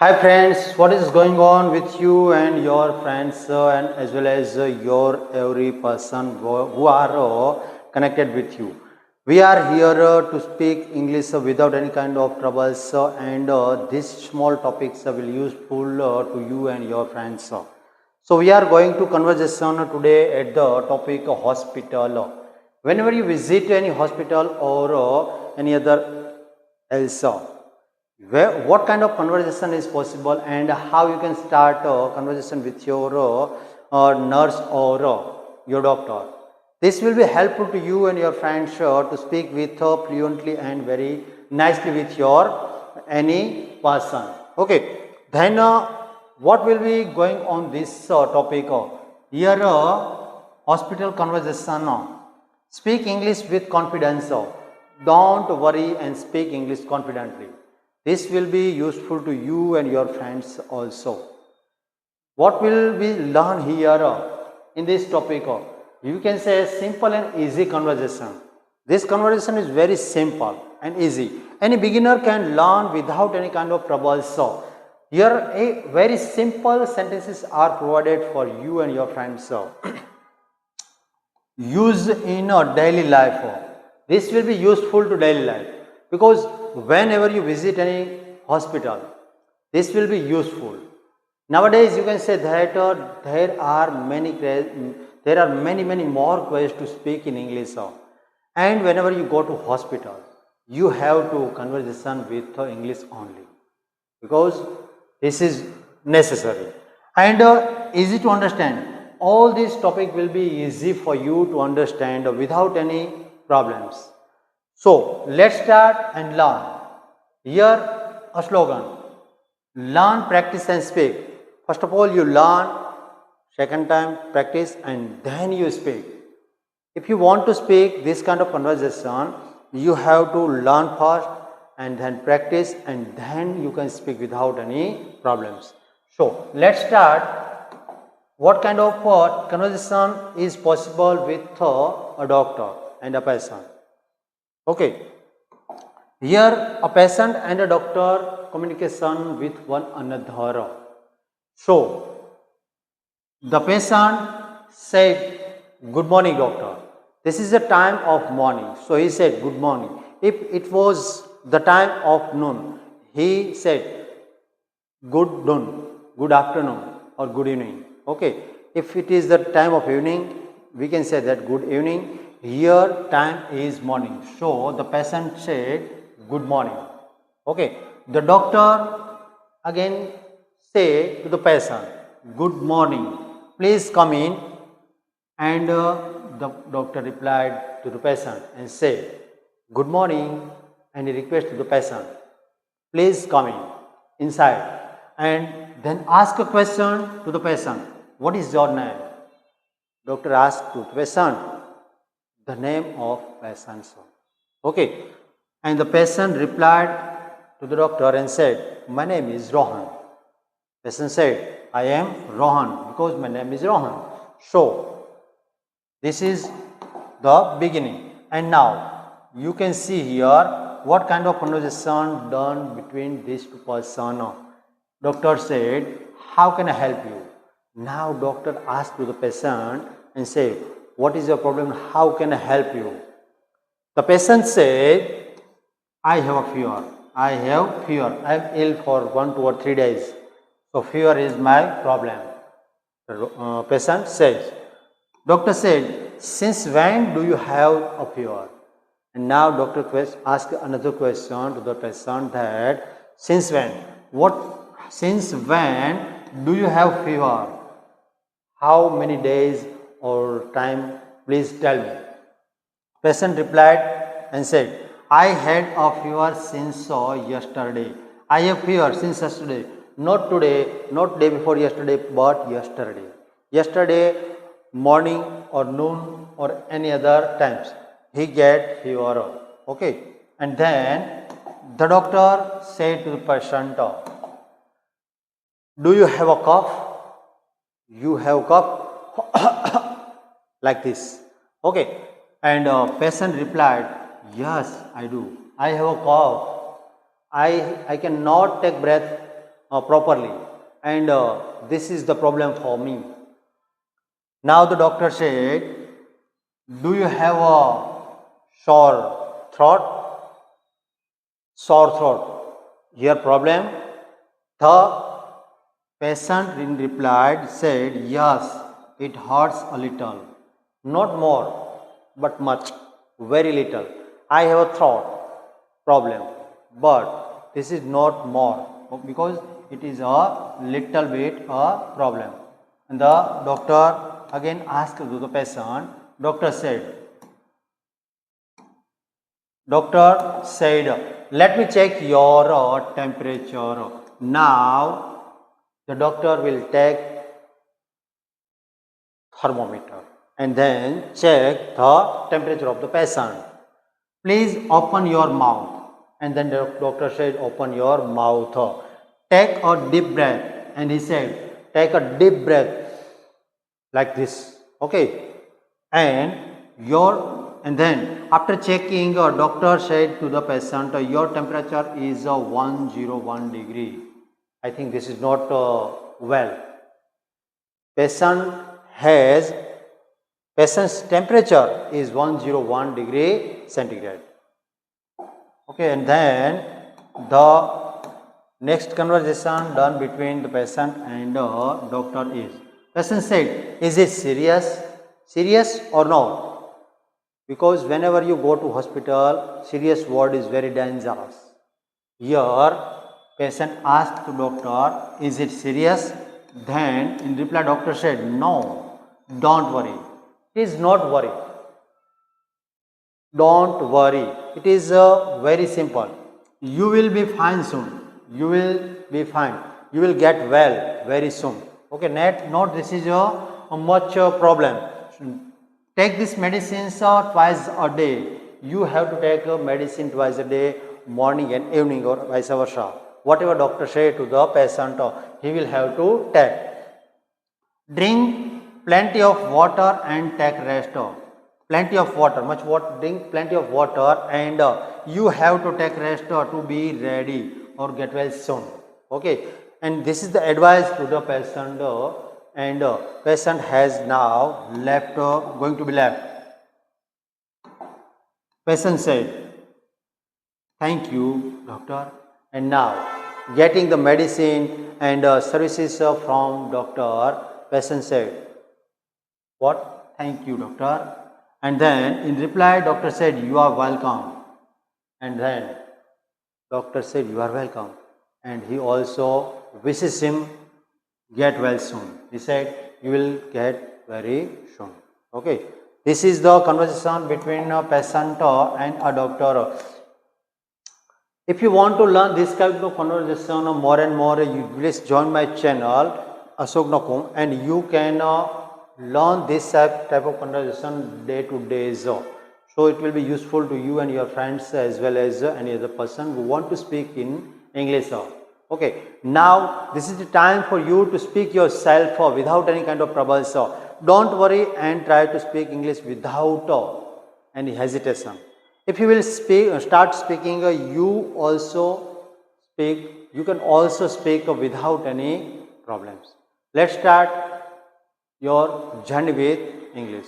Hi friends, what is going on with you and your friends and as well as your every person who are connected with you. We are here to speak English without any kind of troubles and these small topics will useful to you and your friends. So we are going to conversation today at the topic hospital. Whenever you visit any hospital or any other else, what kind of conversation is possible and how you can start a conversation with your nurse or your doctor. This will be helpful to you and your friends to speak with fluently and very nicely with your any person. Okay, then what will be going on this topic? Here hospital conversation. Speak English with confidence. Don't worry and speak English confidently. This will be useful to you and your friends also. What will we learn here in this topic? You can say simple and easy conversation. This conversation is very simple and easy. Any beginner can learn without any kind of trouble. So here a very simple sentences are provided for you and your friends. Use in a daily life. This will be useful to daily life because whenever you visit any hospital, this will be useful. Nowadays, you can say that there are many more ways to speak in English, and whenever you go to hospital, you have to conversation with English only because this is necessary and easy to understand. All this topic will be easy for you to understand without any problems. So let's start and learn. Here a slogan: learn, practice and speak. First of all you learn, second time practice and then you speak. If you want to speak this kind of conversation, you have to learn first and then practice and then you can speak without any problems. So let's start. What kind of conversation is possible with a doctor and a patient? Okay, here a patient and a doctor communication with one another. So the patient said, "Good morning, doctor. This is the time of morning." So he said, "Good morning." If it was the time of noon, he said, "Good noon, good afternoon or good evening." Okay, if it is the time of evening, we can say that good evening. Here time is morning. So the patient said, "Good morning." Okay, the doctor again say to the patient, "Good morning, please come in." And the doctor replied to the patient and said, "Good morning," and he requested the patient, "Please come in inside." And then ask a question to the patient, "What is your name?" Doctor asked to the patient the name of patient. Okay, and the patient replied to the doctor and said, "My name is Rohan." Patient said, "I am Rohan because my name is Rohan." So this is the beginning. And now you can see here what kind of conversation done between these two persons. Doctor said, "How can I help you?" Now doctor asked to the patient and said, "What is your problem? How can I help you?" The patient said, "I have a fever. I have fever. I am ill for 1, 2 or 3 days. So fever is my problem." The patient says. Doctor said, "Since when do you have a fever?" And now doctor asked another question to the patient that, "Since when? Since when do you have fever? How many days or time? Please tell me." Patient replied and said, "I had a fever since yesterday. I have fever since yesterday. Not today, not day before yesterday, but yesterday. Yesterday morning or noon or any other times he get fever." Okay, and then the doctor said to the patient, "Do you have a cough? You have cough?" Like this. Okay, and patient replied, "Yes, I do. I have a cough. I cannot take breath properly, and this is the problem for me. Now the doctor said, do you have a sore throat? Sore throat. Here problem. The patient in replied said, yes, it hurts a little. Not more, but much. Very little. I have a throat problem, but this is not more, because it is a little bit a problem. And the doctor again asked to the patient. Doctor said, let me check your temperature. Now the doctor will take thermometer and then check the temperature of the patient. Please open your mouth. And then the doctor said, open your mouth. Take a deep breath. And he said, take a deep breath like this. Okay. And then after checking, doctor said to the patient, your temperature is 101 degree. I think this is not well. Patient's temperature is 101 degree centigrade. Okay, and then the next conversation done between the patient and the doctor is, patient said, is it serious or not? Because whenever you go to hospital, serious word is very dangerous. Here patient asked to doctor, is it serious? Then in reply doctor said, no, don't worry. It is not worry. Don't worry. It is very simple. You will be fine soon. You will be fine. You will get well very soon. Okay, not this is a much problem. Take this medicine twice a day. You have to take a medicine twice a day, morning and evening, or vice versa. Whatever doctor say to the patient, he will have to take. Drink plenty of water and take rest. Plenty of water, much water, drink plenty of water, and you have to take rest to be ready or get well soon. Okay, and this is the advice to the patient, and patient has now left, going to be left. Patient said, thank you, doctor. And now getting the medicine and services from doctor, patient said, what? Thank you, doctor. And then in reply doctor said, you are welcome. And then doctor said, you are welcome. And he also wishes him get well soon. He said, you will get very soon. Okay. This is the conversation between a patient and a doctor. If you want to learn this kind of conversation more and more, you please join my channel Ashok Nakum, and you can learn this type of conversation day to day. So it will be useful to you and your friends as well as any other person who want to speak in English. Okay, now this is the time for you to speak yourself without any kind of trouble. So don't worry and try to speak English without any hesitation. If you will start speaking, you can also speak without any problems. Let's start your journey with English.